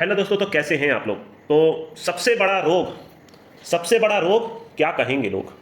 Hello दोस्तों, तो कैसे हैं आप लोग। तो सबसे बड़ा रोग क्या कहेंगे लोग।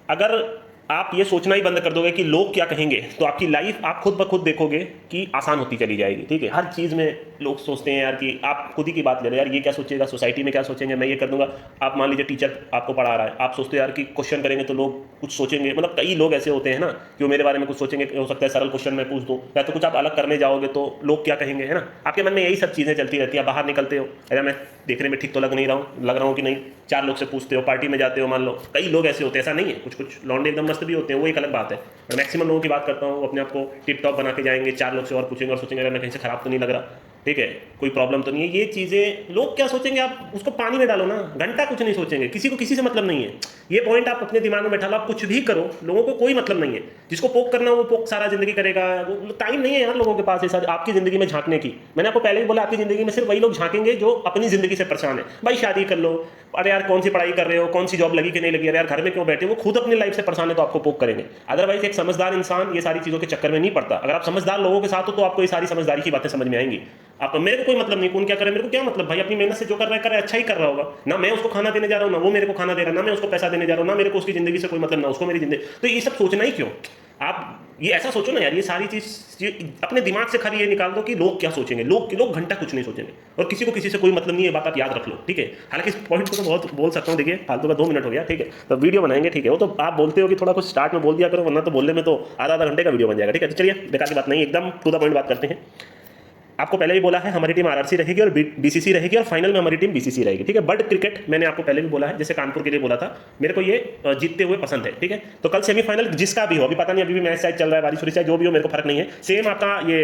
अगर आप ये सोचना ही बंद कर दोगे कि लोग क्या कहेंगे, तो आपकी लाइफ आप खुद ब खुद देखोगे कि आसान होती चली जाएगी। ठीक है, हर चीज़ में लोग सोचते हैं यार कि आप खुद ही की बात ले रहे हो, यार ये क्या सोचेगा, सोसाइटी में क्या सोचेंगे, मैं ये कर दूंगा। आप मान लीजिए टीचर आपको पढ़ा रहा है, आप सोचते हो यार कि क्वेश्चन करेंगे तो लोग कुछ सोचेंगे। मतलब कई लोग ऐसे होते हैं ना कि वो मेरे बारे में कुछ सोचेंगे, हो सकता है सरल क्वेश्चन मैं पूछ दूँ, या तो कुछ आप अलग करने जाओगे तो लोग क्या कहेंगे, है ना। आपके मन में यही सब चीज़ें चलती रहती है। बाहर निकलते हो, अरे मैं देखने में ठीक तो लग रहा हूँ कि नहीं, चार लोग से पूछते हो, पार्टी में जाते हो, मान लो कई लोग ऐसे होते हैं, ऐसा नहीं है, कुछ कुछ लौंडे एकदम मस्त भी होते हैं, वो एक अलग बात है। और मैक्सिमम लोगों की बात करता हूँ, वो अपने आप को टिप टॉप बना के जाएंगे, चार लोग से और पूछेंगे और सोचेंगे अगर मैं कहीं से खराब तो नहीं लग रहा, ठीक है, कोई प्रॉब्लम तो नहीं है। ये चीज़ें लोग क्या सोचेंगे, आप उसको पानी में डालो ना, घंटा कुछ नहीं सोचेंगे, किसी को किसी से मतलब नहीं है। ये पॉइंट आप अपने दिमाग में बैठा लो, आप कुछ भी करो, लोगों को कोई मतलब नहीं है। जिसको पोक करना वो पोक सारा जिंदगी करेगा, वो टाइम नहीं है यार लोगों के पास ये सारी आपकी जिंदगी में झांकने की। मैंने आपको पहले ही बोला, आपकी जिंदगी में सिर्फ वही लोग झांकेंगे जो अपनी जिंदगी से परेशान है। भाई शादी कर लो, अरे यार कौन सी पढ़ाई कर रहे हो, कौन सी जॉब लगी कि नहीं लगी, अरे यार घर में क्यों बैठे हो, वो खुद अपनी लाइफ से परेशान है तो आपको पोक करेंगे। अदरवाइज एक समझदार इंसान ये सारी चीज़ों के चक्कर में नहीं पड़ता। अगर आप समझदार लोगों के साथ हो तो आपको ये सारी समझदारी की बातें समझ में आएंगी। आप मेरे को कोई मतलब नहीं, कौन क्या करे, मेरे को क्या मतलब, भाई अपनी मेहनत से जो कर रहा है अच्छा ही कर रहा होगा ना। मैं उसको खाना देने जा रहा हूँ, ना वो मेरे को खाना दे रहा, ना मैं उसको पैसा देने जा रहा हूँ, ना मेरे को उसकी जिंदगी से कोई मतलब, ना उसको मेरी जिंदगी। तो ये सब सोचना ही क्यों। आप ये ऐसा सोचो ना यार, ये सारी चीज अपने दिमाग से खाली ये निकाल दो कि लोग क्या सोचेंगे। लोग घंटा कुछ नहीं सोचेंगे, और किसी को किसी से कोई मतलब नहीं है, बात आप याद रख लो, ठीक है। हालांकि इस पॉइंट को तो बहुत बोल सकता हूँ, देखिए फालतू का 2 मिनट हो गया, ठीक है, तो वीडियो बनाएंगे, ठीक है। वो तो आप बोलते हो कि थोड़ा कुछ स्टार्ट में बोल दिया करो, वरना तो बोलने में तो आधा घंटे का वीडियो बन जाएगा, ठीक है। तो चलिए बेकार की बात नहीं, एकदम टू द पॉइंट बात करते हैं। आपको पहले भी बोला है हमारी टीम आरआरसी रहेगी और बीसीसी रहेगी, और फाइनल में हमारी टीम बीसीसी रहेगी, ठीक है। बट क्रिकेट मैंने आपको पहले भी बोला है, जैसे कानपुर के लिए बोला था, मेरे को ये जीतते हुए पसंद है, ठीक है। तो कल सेमीफाइनल जिसका भी हो, अभी पता नहीं, अभी भी मैच शायद चल रहा है, बारिश हो रही है, जो भी हो मेरे को फर्क नहीं है। सेम आपका ये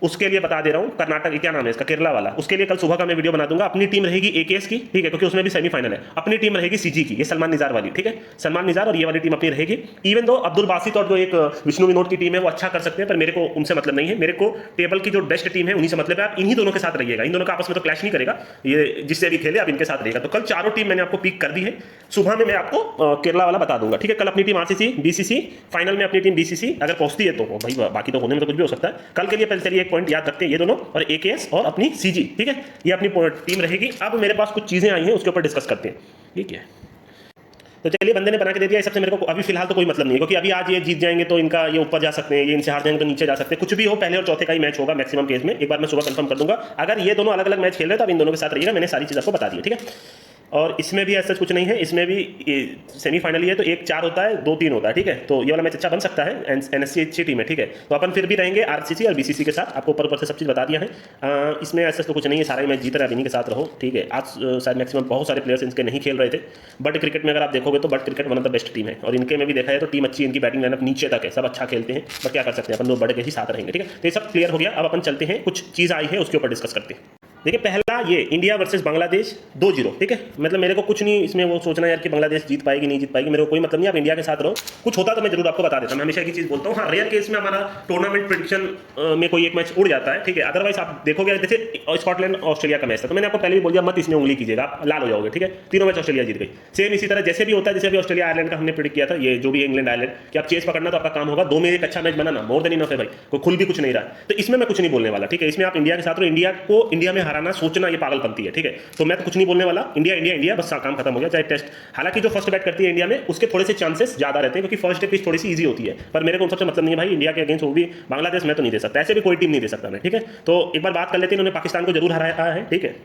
उसके लिए बता दे रहा हूँ, कर्नाटक क्या नाम है इसका, केरला वाला, उसके लिए कल सुबह का मैं वीडियो बना दूंगा। अपनी टीम रहेगी एकेएस की, ठीक है, क्योंकि उसमें भी सेमीफाइनल है। अपनी टीम रहेगी सीजी की, ये सलमान निजार वाली, ठीक है, सलमान निजार, और ये वाली टीम अपनी रहेगी। इवन दो अब्दुल बासित और जो एक विष्णु विनोद की टीम है वो अच्छा कर सकते हैं, पर मेरे को उनसे मतलब नहीं है। मेरे को टेबल की जो बेस्ट टीम है उन्हीं से मतलब है। आप इन्हीं दोनों के साथ रहिएगा, इन दोनों का आपस में तो क्लैश नहीं करेगा, ये जिससे अभी खेले आप इनके साथ रहेगा। तो कल चारों टीम मैंने आपको पिक कर दी है, सुबह में मैं आपको केरला वाला बता दूंगा, ठीक है। कल अपनी टीम आरसीसी बीसीसी, फाइनल में अपनी टीम बीसीसी अगर पहुंचती है तो भाई, बाकी तो होने में तो कुछ भी हो सकता है। कल के लिए पहले चलिए एक पॉइंट याद रखते हैं, ये दोनों और एकेएस और अपनी सीजी, ठीक है, ये अपनी टीम रहेगी। अब मेरे पास कुछ चीजें आई हैं, उसके ऊपर डिस्कस करते हैं, ठीक है। तो चलिए बंदे ने बना के दे दिया, इस सबसे मेरे को अभी फिलहाल तो कोई मतलब नहीं है, क्योंकि अभी आज ये जीत जाएंगे तो इनका ये ऊपर जा सकते हैं, ये इनसे हार जाएंगे तो नीचे जा सकते हैं। कुछ भी हो, पहले और चौथे का ही मैच होगा मैक्सिमम केस में, एक बार मैं सुबह कंफर्म कर दूंगा। अगर ये दोनों अलग अलग मैच खेल रहे हैं तो अब इन दोनों के साथ रहिएगा, मैंने सारी चीज़ आपको बता दी है, ठीक है। और इसमें भी ऐसा कुछ नहीं है, इसमें भी सेमीफाइनल ही है तो 1-4 होता है, 2-3 होता है, ठीक है। तो ये वाला मैच अच्छा बन सकता है, एनएससी अच्छी टीम है, ठीक है। तो अपन फिर भी रहेंगे आरसीसी और बीसीसी के साथ, आपको ऊपर से सब चीज़ बता दिया है। इसमें ऐसा तो कुछ नहीं है, सारा मैच जीत रहा है, इन्हीं के साथ रहो, ठीक है। आज शायद मैक्सिमम बहुत सारे प्लेयर्स इनके नहीं खेल रहे थे, बट क्रिकेट में अगर आप देखोगे तो but cricket one of the best team है, और इनके में भी देखा है तो टीम अच्छी है, इनकी बैटिंग लाइनअप नीचे तक है, सब अच्छा खेलते हैं, बट क्या कर सकते हैं, अपन लोग बड़े के ही साथ रहेंगे, ठीक है। तो ये सब क्लियर हो गया। अब अपन चलते हैं, कुछ चीज़ आई है उसके ऊपर डिस्कस करते हैं। देखिए पहला ये इंडिया वर्सेस बांग्लादेश 2-0, ठीक है। मतलब मेरे को कुछ नहीं इसमें वो सोचना यार कि बांग्लादेश जीत पाएगी नहीं जीत पाएगी, मेरे को कोई मतलब नहीं, आप इंडिया के साथ रहो। कुछ होता तो मैं जरूर आपको बता देता, मैं हमेशा एक चीज़ बोलता हूँ, हाँ रेयर केस में हमारा टूर्नामेंट प्रेडिक्शन में कोई एक मैच उड़ जाता है, ठीक है। अदरवाइज आप देखोगे, जैसे स्कॉटलैंड ऑस्ट्रेलिया का मैच था, तो मैंने आपको पहले भी बोल दिया मत इसमें उंगली कीजिएगा, आप लाल हो जाओगे, ठीक है। तीनों मैच ऑस्ट्रेलिया जीत गई। सेम इसी तरह जैसे भी होता है, जैसे भी ऑस्ट्रेलिया आयरलैंड का हमने प्रेडिक्ट किया था, ये जो भी इंग्लैंड आयरलैंड, कि आप चेस पकड़ना तो आपका काम होगा, 2 में एक अच्छा मैच बनाना मोर देन इनफ है भाई, कोई खुल भी कुछ नहीं रहा है। तो इसमें मैं कुछ नहीं बोलने वाला, ठीक है। इसमें आप इंडिया के साथ रहो, इंडिया को इंडिया में हराना सोचना ये पागलपंती है, ठीक है। तो मैं तो कुछ नहीं बोलने वाला, इंडिया इंडिया इंडिया बस काम खत्म हो गया, चाहे टेस्ट। हालांकि जो फर्स्ट बैट करती है इंडिया में उसके थोड़े से चांसेस ज्यादा रहते हैं, क्योंकि फर्स्ट पिच थोड़ी सी इजी होती है, पर मेरे को उन सबसे मतलब नहीं है भाई। इंडिया के अगेंस्ट वो भी बांग्लादेश मैं तो नहीं दे सकता, ऐसे भी कोई टीम नहीं दे सकता मैं, ठीक है। तो एक बार बात कर लेते हैं, इन्होंने पाकिस्तान को जरूर हराया है, ठीक है,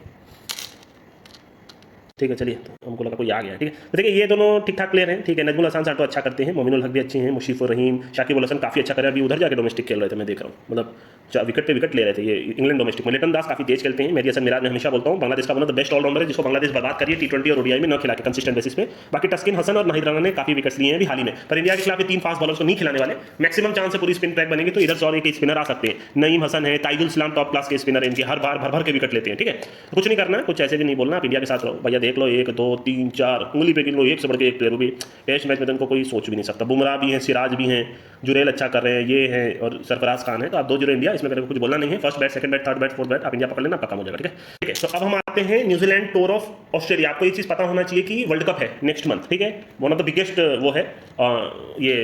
ठीक है। चलिए, तो हमको लगा कोई आ गया, ठीक है। तो देखिए ये दोनों ठीक ठाक प्लेयर हैं, ठीक है। नजमुल हसन साटो अच्छा करते हैं, मोमिनुल हक भी अच्छे हैं, मुशीफुर रहीम, शाकिब उल हसन काफ़ी अच्छा कर रहे हैं, अभी उधर जाके डोमेस्टिक खेल रहे थे, मैं देख रहा हूँ, मतलब विकेट पे विकेट ले रहे थे ये इंग्लैंड डोमेस्टिक में। लिटन दास काफ़ी तेज खेलते हैं, मेरी हसन मिराज मैं हमेशा बोलता हूँ बांग्लादेश का one of the best allrounder है, जिसको बांग्लादेश बर्बाद करिए T20 और ओडीआई में न खिला के कंसिस्टेंट बेसिस पे। बाकी टस्किन हसन और नाहिद राना ने काफ़ी विकेट्स लिए हैं अभी हाल ही में, पर इंडिया के खिलाफ 3 फास्ट बॉलर्स को नहीं खिलाने वाले। मैक्सिमम चांस है पूरी स्पिन ट्रैक बनेगी, तो इधर से और एक स्पिनर आ सकते हैं, नईम हसन है, ताइजुल इस्लाम टॉप क्लास के स्पिनर है, इनके हर बार भर भर के विकेट लेते हैं, ठीक है। कुछ नहीं करना, कुछ ऐसे भी नहीं बोलना, आप इंडिया के साथ रहो भैया। देख लो 1 2 3 4 उंगली पे गिन लो, एक से बढ़ के एक प्लेयर भी टेस्ट मैच में तो कोई सोच भी नहीं सकता। बुमराह भी हैं, सिराज भी हैं, जुरेल अच्छा कर रहे हैं, ये हैं और सरफराज खान है, तो आप 2-0 इंडिया इसमें मेरे को कुछ बोलना नहीं है। First bat, second bat, third bat, fourth bat आप इंडिया पकड़ लेना, पक्का हो जाएगा। ठीक है, तो अब हम आते हैं न्यूजीलैंड टूर ऑफ ऑस्ट्रेलिया। आपको ये चीज पता होना चाहिए कि वर्ल्ड कप है नेक्स्ट मंथ, ठीक है, वन ऑफ द बिगेस्ट वो है ये,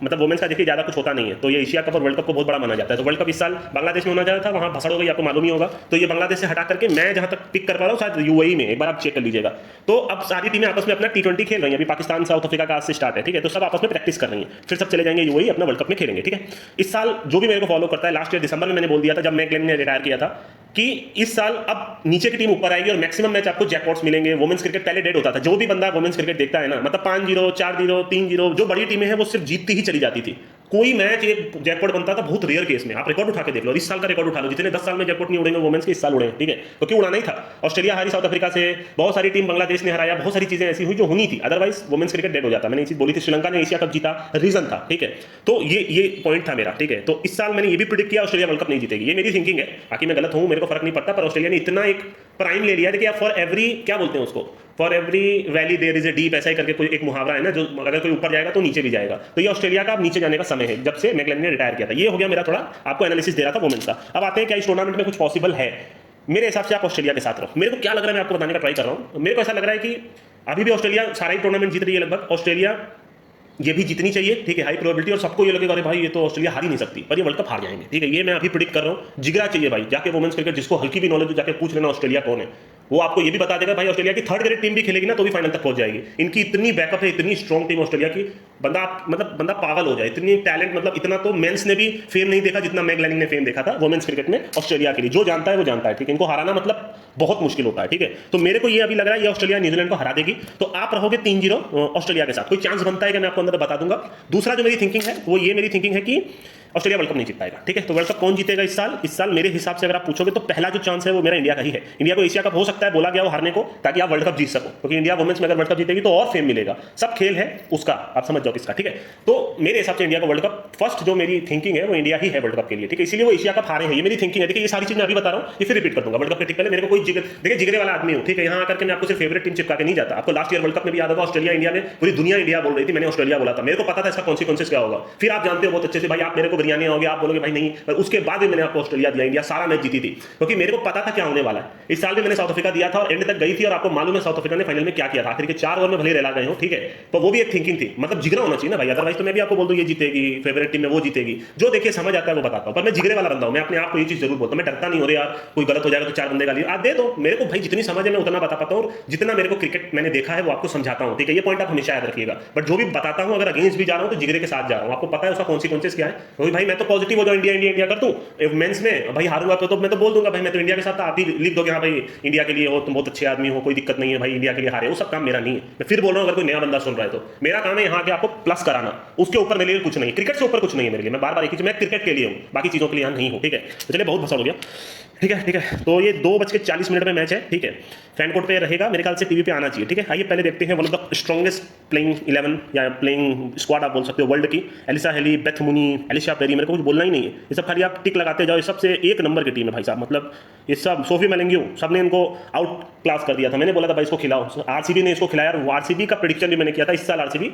मतलब वुमेन्स का देखिए ज्यादा कुछ होता नहीं है, तो ये एशिया कप और वर्ल्ड कप को बहुत बड़ा माना जाता है। तो वर्ल्ड कप इस साल बांग्लादेश में होना चाह था, वहां भसड़ हो गई, आपको मालूम ही होगा। तो ये बांग्लादेश से हटा करके मैं जहां तक पिक कर पा रहा हूँ शायद यूएई में, एक बार आप चेक कर लीजिएगा। तो अब सारी टीमें आपस में अपना T20 खेल रही हैं। अभी पाकिस्तान साउथ अफ्रीका का आज से स्टार्ट है, ठीक है, तो सब आपस में प्रैक्टिस कर रही हैं, फिर सब चले जाएंगे यूएई अपना वर्ल्ड कप में खेलेंगे। ठीक है, इस साल जो भी मेरे को फॉलो करता है, लास्ट ईयर दिसंबर में मैंने बोल दिया था जब मैक ग्लेन ने रिटायर किया था कि इस साल अब नीचे की टीम ऊपर आएगी और मैक्सिमम मैच आपको जैकपॉट्स मिलेंगे। वुमेन्स क्रिकेट पहले डेड होता था, जो भी बंदा वुमेन्स क्रिकेट देखता है ना, मतलब 5-0, 4-0, 3-0, जो बड़ी टीमें हैं वो सिर्फ जीतती ही चली जाती थी। कोई मैच एक जैकपॉट बनता था बहुत रेयर केस में। आप रिकॉर्ड उठा के देख लो, इस साल का रिकॉर्ड उठा लो, जितने 10 साल में जैकपॉट नहीं उड़ेंगे वुमेन्स के, इस साल उड़े, ठीक है, तो क्यों उड़ाना ही था। ऑस्ट्रेलिया हारी साउथ अफ्रीका से, बहुत सारी टीम बांग्लादेश ने हराया, बहुत सारी चीजें ऐसी हुई जो होनी थी, अदरवाइज वुमेन्स क्रिकेट डेड हो जाता। मैंने ये चीज बोली थी, श्रीलंका ने एशिया कप जीता, रीजन था, ठीक है, तो ये पॉइंट था मेरा। ठीक है, तो इस साल मैंने ये भी प्रिडिक्ट किया ऑस्ट्रेलिया वर्ल्ड कप नहीं जीतेगी, ये मेरी थिंकिंग है, बाकी मैं गलत हूं मेरे को फर्क नहीं पड़ता, पर ऑस्ट्रेलिया ने इतना एक प्राइम ले लिया। देखिए फॉर एवरी, क्या बोलते हैं उसको, for every valley there is a deep, ऐसा ही करके कोई एक मुहावरा है ना, जो अगर कोई ऊपर जाएगा तो नीचे भी जाएगा। तो ये ऑस्ट्रेलिया का अब नीचे जाने का समय है, जब से मैकग्लेन ने रिटायर किया था। ये हो गया मेरा थोड़ा आपको एनालिसिस दे रहा था वुमेन्स का। अब आते हैं क्या इस टूर्नामेंट में कुछ पॉसिबल है। मेरे हिसाब से आप ऑस्ट्रेलिया के साथ रहो। मेरे को क्या लग रहा है, मैं आपको बताने का ट्राई कर रहा हूं। मेरे को ऐसा लग रहा है कि अभी भी ऑस्ट्रेलिया सारा ही टूर्नामेंट जीत रही है लगभग, ऑस्ट्रेलिया ये भी जीतनी चाहिए, ठीक है, हाई प्रोबेबिलिटी, और सबको ये लगेगा अरे भाई ये तो ऑस्ट्रेलिया हार ही नहीं सकती, पर ये वर्ल्ड कप हार जाएंगे। ठीक है, ये मैं अभी प्रिडिक्ट कर रहा हूं। जिगरा चाहिए भाई, जाके वुमेन्स क्रिकेट जिसको हल्की भी नॉलेज हो जाके पूछ लेना ऑस्ट्रेलिया कौन है, वो आपको ये भी बता देगा भाई ऑस्ट्रेलिया की थर्ड ग्रेड टीम भी खेलेगी ना तो भी फाइनल तक पहुंच जाएगी। इनकी इतनी बैकअप है, इतनी स्ट्रॉन्ग टीम ऑस्ट्रेलिया की, बंदा पागल हो जाए, इतनी टैलेंट, मतलब इतना तो मेंस ने भी फेम नहीं देखा जितना मैक ग्लेनिंग ने फेम देखा था वुमेन्स क्रिकेट में ऑस्ट्रेलिया के लिए। जो जानता है वो जानता है, ठीक है, इनको हराना मतलब बहुत मुश्किल होता है। ठीक है, तो मेरे को ये अभी लग रहा है ये ऑस्ट्रेलिया न्यूजीलैंड को हरा देगी, तो आप रहोगे 3-0 ऑस्ट्रेलिया के साथ। कोई चांस बनता है कि मैं आपको अंदर बता दूंगा। दूसरा जो मेरी थिंकिंग है वो ये मेरी थिंकिंग है कि ऑस्ट्रेलिया वर्ल्ड कप नहीं जीत पाएगा। ठीक है, तो वर्ल्ड कप कौन जीतेगा इस साल? इस साल मेरे हिसाब से अगर आप पूछोगे तो पहला जो चांस है वो मेरा इंडिया का ही है। इंडिया को एशिया कप हो सकता है बोला गया वो हारने को, ताकि आप वर्ल्ड कप जीत सको, क्योंकि इंडिया वुमेन्स में अगर वर्ल्ड कप जीतेगी तो और फेम मिलेगा। सब खेल है उसका, आप समझ जाओ किसका। ठीक है, तो मेरे हिसाब से इंडिया का वर्ल्ड कप फर्स्ट जो मेरी थिंकिंग है वो इंडिया ही है वर्ल्ड कप के लिए। ठीक है, इसीलिए वो एशिया कप हारे हैं, ये मेरी थिंकिंग है। देखिए ये सारी चीज मैं अभी बता रहा हूँ, ये फिर रिपीट कर दूंगा। वर्ल्ड कप के ठीक पहले मेरे को कोई देखिए जिगरे वाला आदमी हूँ, ठीक है, यहाँ आकर के मैं आपको सिर्फ फेवरेट टीम चिपका के नहीं जाता। आपको लास्ट ईयर वर्ल्ड कप में भी याद होगा ऑस्ट्रेलिया इंडिया में पूरी दुनिया इंडिया बोल रही थी, मैंने ऑस्ट्रेलिया बोला था, मेरे को पता था इसका कॉन्सिक्वेंसेस क्या होगा। फिर आप जानते हो बहुत अच्छे से भाई, आप मेरे को बिरयानी आओगे, आप बोलोगे भाई नहीं, पर उसके बाद भी मैंने आपको ऑस्ट्रेलिया दिया, इंडिया सारा मैच जीती थी, क्योंकि मेरे को पता था क्या होने वाला है। इस साल भी मैंने साउथ अफ्रीका दिया था और एंड तक गई थी, और आपको मालूम है साउथ अफ्रीका ने फाइनल में क्या किया था, आखिर के 4 ओवर में भले रेला गए हो, ठीक है, तो वो भी एक थिंकिंग थी, मतलब जिगरा होना चाहिए ना भाई, अदरवाइज तो मैं भी आपको बोल दूं ये जीतेगी, फेवरेट टीम में वो जीतेगी, जो देखिए समझ आता है वो बताता हूं, पर मैं जिगरे वाला बंदा हूं, मैं अपने आप को ये चीज जरूर बोलता हूं, मैं डरता नहीं हो रहा यार कोई गलत हो जाएगा तो 4 बंदे गाली आप दे दो, मेरे को भाई जितनी समझ है मैं उतना बता पाता हूं, जितना मेरे को क्रिकेट मैंने देखा है वो आपको समझाता हूं। ठीक है, ये पॉइंट आप हमेशा याद रखिएगा, बट जो भी बताता हूं अगर अगेंस्ट भी जा रहा हूं तो जिगरे के साथ जा रहा हूं, आपको पता है उसका कॉन्सिक्वेंसेस क्या है। तो भाई मैं तो पॉजिटिव हो जाऊं, इंडिया इंडिया इंडिया कर दूं मेंस में, भाई हारूंगा तो मैं तो बोल दूंगा भाई मैं तो इंडिया के साथ था, आप ही लिख दोगे हाँ भाई इंडिया के लिए हो, तुम बहुत अच्छे आदमी हो, कोई दिक्कत नहीं है भाई, इंडिया के लिए हारे, वो सब काम मेरा नहीं है। मैं फिर बोल रहा हूं अगर कोई नया बंदा सुन रहा है तो मेरा काम है यहाँ के आपको प्लस कराना, उसके ऊपर मेरे लिए कुछ नहीं, क्रिकेट से ऊपर कुछ नहीं है मेरे लिए। मैं बार बार एक ही, मैं क्रिकेट के लिए हूँ, बाकी चीजों के लिए यहाँ नहीं हूँ। ठीक है, तो चलिए बहुत भसड़ हो गया। ठीक है ठीक है, तो ये 2:40 में मैच है। ठीक है, फैन कोर्ट पे रहेगा, मेरे ख्याल से टीवी पे आना चाहिए। ठीक है, आइए पहले देखते हैं one of the strongest playing 11 या प्लेइंग स्क्वाड आप बोल सकते हो वर्ल्ड की। Alyssa Healy, Beth Mooney, Ellyse Perry, मेरे को कुछ बोलना ही नहीं है, ये सब खाली आप टिक लगाते जाओ, ये सबसे एक नंबर की टीम है भाई साहब। मतलब ये सब सोफी मेलेंग्यू सबने इनको आउट क्लास कर दिया था। मैंने बोला था भाई इसको खिलाओ, आरसीबी ने इसको खिलाया, और आरसीबी का प्रेडिक्शन भी मैंने किया था इस साल आरसीबी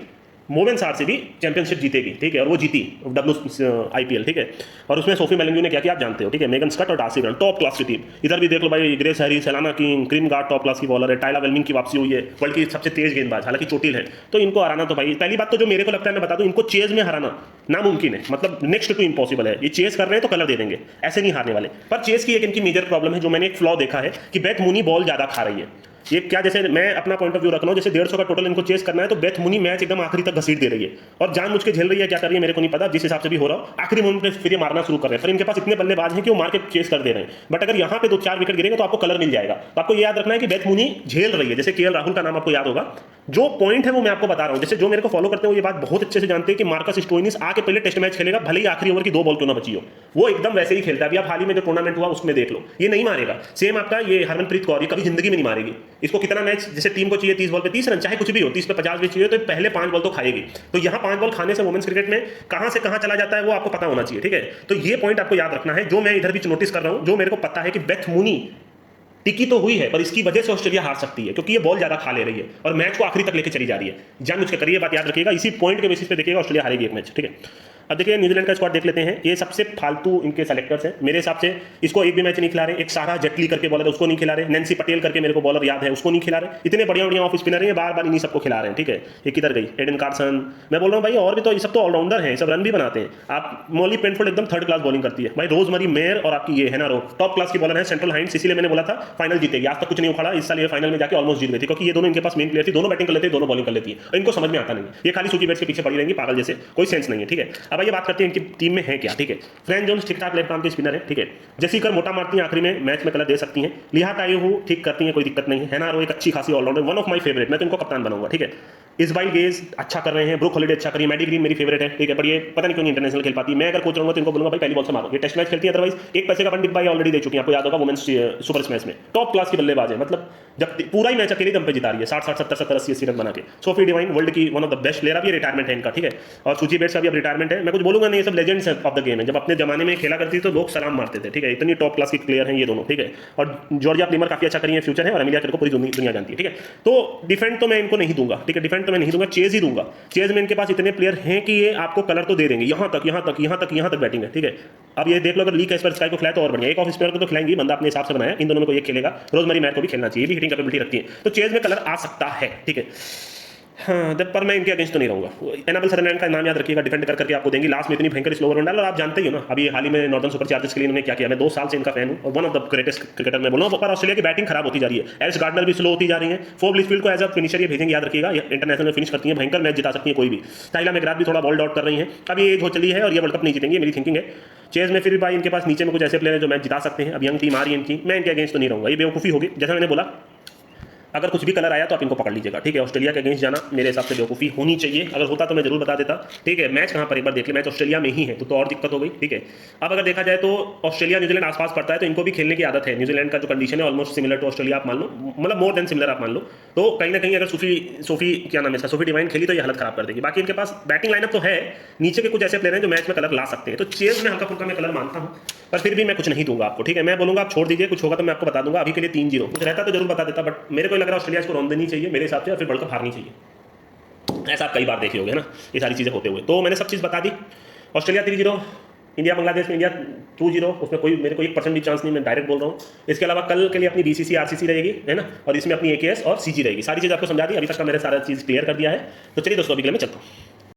वुमेन्स आरसीबी चैंपियनशिप जीतेगी। ठीक है, और वो जीती WIPL। ठीक है, और उसमें सोफी मेलेंग्यू ने क्या किया आप जानते हो। ठीक है, मेगन स्कट और डार्सी ब्राउन टॉप क्लास की टीम। इधर भी देख लो भाई, Grace Harris, Alana King, Kim Garth top class की बॉलर है, टाइला वेलमिंग की वापसी हुई है, वर्ल्ड की सबसे तेज गेंदबाज, हालांकि चोटिल है, तो इनको हराना तो भाई पहली बात तो जो मेरे को लगता है मैं बता दूं, इनको चेज में हराना नामुमकिन है, मतलब नेक्स्ट टू इम्पॉसिबल है। ये चेज कर रहे हैं तो कलर दे देंगे, ऐसे नहीं हारने वाले। पर चेज की एक इनकी मेजर प्रॉब्लम है, जो मैंने एक फ्लॉ देखा है कि बेथ मुनी बॉल ज्यादा खा रही है। ये क्या, जैसे मैं अपना पॉइंट ऑफ व्यू रख रहा हूं, जैसे 150 का टोटल इनको चेस करना है, तो बेथ मुनी मैच एकदम आखिरी तक घसीट दे रही है और जानबूझ के झेल रही है, क्या कर रही है मेरे को नहीं पता, जिस हिसाब से भी हो रहा हो आखिरी मोमेंट पे फिर ये मारना शुरू कर रहे हैं। फिर इनके पास इतने बल्लेबाज हैं कि वो मार के चेस कर दे रहे हैं, बट अगर यहाँ पे 2-4 विकेट गिरेंगे तो आपको कलर मिल जाएगा। तो आपको ये याद रखना है कि बेथ मुनी झेल रही है, जैसे KL राहुल का नाम आपको याद होगा। जो पॉइंट है वो मैं आपको बता रहा हूं, जैसे जो मेरे को फॉलो करते हैं वो ये बात बहुत अच्छे से जानते हैं कि मार्कस स्टोइनिस आके पहले टेस्ट मैच खेलेगा, भले ही आखिरी ओवर की 2 बॉल क्यों ना बची हो, वो एकदम वैसे ही खेलता है। अभी आप हाल ही में जो टूर्नामेंट हुआ उसमें देख लो, ये नहीं मारेगा। सेम आपका ये हरमनप्रीत कौर, ये कभी जिंदगी में नहीं मारेगी। इसको कितना मैच, जैसे टीम को चाहिए 30 बॉल पे 30 रन, चाहे कुछ भी हो, 30 पे 50 भी चाहिए, तो पहले 5 बॉल तो खाएगी। तो यहाँ 5 बॉल खाने से वुमेन्स क्रिकेट में कहां से कहां चला जाता है वो आपको पता होना चाहिए। ठीक है, तो ये पॉइंट आपको याद रखना है, जो मैं इधर भी नोटिस कर रहा हूं, जो मेरे को पता है कि बेथ मुनी टिकी तो हुई है, पर इसकी वजह से ऑस्ट्रेलिया हार सकती है, क्योंकि ये बॉल ज्यादा खा ले रही है और मैच को आखिरी तक लेके चली जा रही है। जानबूझ के करिए, बात याद रखिएगा, इसी पॉइंट के बेसिस पे देखिएगा ऑस्ट्रेलिया हारेगी एक मैच। ठीक है, अब देखिए न्यूजीलैंड का स्क्वाड देख लेते हैं, ये सबसे फालतू इनके सेलेक्टर्स हैं मेरे हिसाब से। इसको एक भी मैच नहीं खिला रहे। एक सारा जेटली करके बॉलर है, उसको नहीं खिला रहे। नैन्सी पटेल करके मेरे को बॉलर याद है, उसको नहीं खिला रहे। इतने बढ़िया बढ़िया ऑफ स्पिनर हैं, बार बार इन्हीं सबको खिला रहे हैं, ठीक है। ये किधर गई एडन कार्सन, मैं बोल रहा हूँ भाई, और भी तो ये सब तो ऑलराउंडर हैं, सब रन भी बनाते हैं। आप मॉली पेंटफोर्ड एकदम थर्ड क्लास बॉलिंग करती है भाई। रोजमरी मेयर और आपकी ये है ना रो टॉप क्लास की बॉलर है। सेंट्रल हाइंड्स, इसीलिए मैंने बोला था फाइनल जीतेगी। आज तक कुछ नहीं उखाड़ा, इस साल ये फाइनल में जाके ऑलमोस्ट जीत गई थी, क्योंकि ये दोनों इनके पास मेन प्लेयर थी। दोनों बैटिंग कर लेते हैं, दोनों बॉलिंग कर लेती है, और इनको समझ में आता नहीं है। ये खाली सूची बैट्स के पीछे पड़ी रहेंगी पागल जैसे, कोई सेंस नहीं है, ठीक है। अब ये बात करते हैं इनकी टीम में है क्या, ठीक है। फ्रैंक जोन्स ठीक ठाक लेफ्ट आर्म के स्पिनर है, ठीक है। जेसिका मोटा मारती हैं, आखिरी में मैच में कलर दे सकती हैं। लिहा तायहू ठीक करती हैं, कोई दिक्कत नहीं है ना। रो एक अच्छी खासी allrounder, one of my favourite, मैं तो इनको कप्तान बनाऊंगा, ठीक है। इसबाइल गेज अच्छा कर रहे हैं, ब्रुक हॉलिडे अच्छा करिए, मैडी ग्रीन मेरी फेवरेट है, ठीक है। पर ये पता नहीं क्यों नहीं इंटरनेशनल खेल पाती। मैं अगर कोच रहूंगा तो इनको बोलूंगा भाई पहली बॉल से मारो, ये टेस्ट मैच खेलती है। अदरवाइज एक पैसे का पंडित भाई ऑलरेडी दे चुकी है, आपको याद होगा वुमेन्स सुपर स्मैश में। टॉप क्लास की बल्लेबाज है, मतलब जब पूरा ही मैच अकेले दम पे जिता रही है, 60 70 70 80 रन बना के। सोफी डिवाइन वर्ल्ड की one of the best player, अब ये रिटायरमेंट है इनका, ठीक है। और सूची बेट्स का भी अब रिटायरमेंट है। मैं कुछ बोलूंगा नहीं, ये सब लेजेंड्स ऑफ द गेम है। जब अपने जमाने में खेला करती थी तो लोग सलाम मारते थे, ठीक है। इतनी टॉप क्लास की प्लेयर हैं ये दोनों, ठीक है। और जॉर्जिया प्लीमर काफी अच्छा करी है, फ्यूचर है, और अमिलिया को पूरी दुनिया जानती है, ठीक है। तो डिफेंड तो मैं इनको नहीं दूंगा, ठीक है। डिफेंड तो मैं नहीं दूंगा, चेज ही दूंगा। चेज में इनके पास इतने प्लेयर हैं कि ये आपको कलर तो दे देंगे, यहां तक यहां तक यहां तक यहां तक बैटिंग है, ठीक है। अब ये देख लो, अगर लीग का इस पर स्काई को खिलाए तो और बढ़िया। एक ऑफ स्पिनर को तो खिलाएंगी, बंदा अपने हिसाब से बनाया, इन दोनों में कोई एक खेलेगा। रोजमेरी मैच को भी खेलना चाहिए, भी हिटिंग कैपेबिलिटी रखती है, तो चेज में कलर आ सकता है, ठीक है। हाँ, पर मैं इनके अगेंस्ट तो नहीं रहूंगा। एनाबेल सदरलैंड का नाम याद रखिएगा, डिफेंड कर करके आपको देंगी। लास्ट में इतनी भयंकर स्लो ओवर डाल, और आप जानते ही हो ना, अभी हाल ही में नॉर्दर्न सुपर चार्जर्स के लिए इन्होंने क्या किया। मैं 2 साल से इनका फैन हूं, और one of the greatest cricketer मैं बोल रहा हूं। पर ऑस्ट्रेलिया की बैटिंग खराब होती जा रही है। एल्स गार्डनर भी स्लो होती जा रही है। फोर्ब लिचफील्ड को एज अ फिनिशर ये भेजेंगे, याद रखिएगा। इंटरनेशनल में फिनिश करती है, भयंकर मैच जिता सकती है कोई भी। टाइला मैकग्राथ भी थोड़ा बॉल आउट कर रही है। अब ये एज हो चली है और ये वर्ल्ड कप नहीं जीतेंगे, मेरी थिंकिंग है। चेज में फिर भी भाई इनके पास नीचे में कुछ ऐसे प्लेयर हैं जो मैच जिता सकते हैं। अब यंग टीम आ रही है इनकी, मैं इनके अगेंस्ट तो नहीं रहूंगा, ये बेवकूफ़ी होगी। जैसा मैंने बोला, अगर कुछ भी कलर आया तो आप इनको पकड़ लीजिएगा, ठीक है। ऑस्ट्रेलिया के अगेंस्ट जाना मेरे हिसाब से बेवकूफ़ी होनी चाहिए। अगर होता तो मैं जरूर बता देता, ठीक है। मैच कहाँ पर एक बार देख ले, मैच ऑस्ट्रेलिया में ही है, तो और दिक्कत हो गई, ठीक है। अब अगर देखा जाए तो ऑस्ट्रेलिया न्यूजीलैंड आसपास पड़ता है, तो इनको भी खेलने की आदत है। न्यूजीलैंड का जो कंडीशन है ऑलमोस्ट सिमिलर टू ऑस्ट्रेलिया, आप मान लो, मतलब मोर देन सिमिलर आप मान लो। तो कहीं ना कहीं अगर सोफी क्या नाम है इसका, सोफी डिवाइन खेली तो ये हालत खराब कर देगी। बाकी इनके पास बैटिंग लाइनअप तो है, नीचे के कुछ ऐसे प्लेयर हैं जो मैच में कलर ला सकते हैं। तो चेज में हल्का फुल्का मैं कलर मानता हूँ, पर फिर भी मैं कुछ नहीं दूंगा आपको, ठीक है। मैं बोलूंगा आप छोड़ दीजिए, कुछ होगा तो मैं आपको बता दूंगा। अभी के लिए 3-0 कुछ रहता तो जरूर बता देता, बट मेरे को लग रहा है ऑस्ट्रेलिया इसको रन देनी चाहिए मेरे हिसाब से, और फिर वर्ल्ड कप हारनी चाहिए। ऐसा आप कई बार देखे होगे ना, ये सारी चीज़ें होते हुए। तो मैंने सब चीज़ बता दी। ऑस्ट्रेलिया 3-0, इंडिया बांग्लादेश में इंडिया 2-0, उसमें कोई मेरे को 1% भी चांस नहीं, मैं डायरेक्ट बोल रहा हूँ। इसके अलावा कल के लिए अपनी BCC RCC रहेगी, है ना, और इसमें अपनी AKS और CG रहेगी। सारी चीज़ आपको समझा दी, अभी तक का मैंने सारा चीज़ क्लियर कर दिया है। तो चलिए दोस्तों, अभी के लिए मैं चलता हूँ।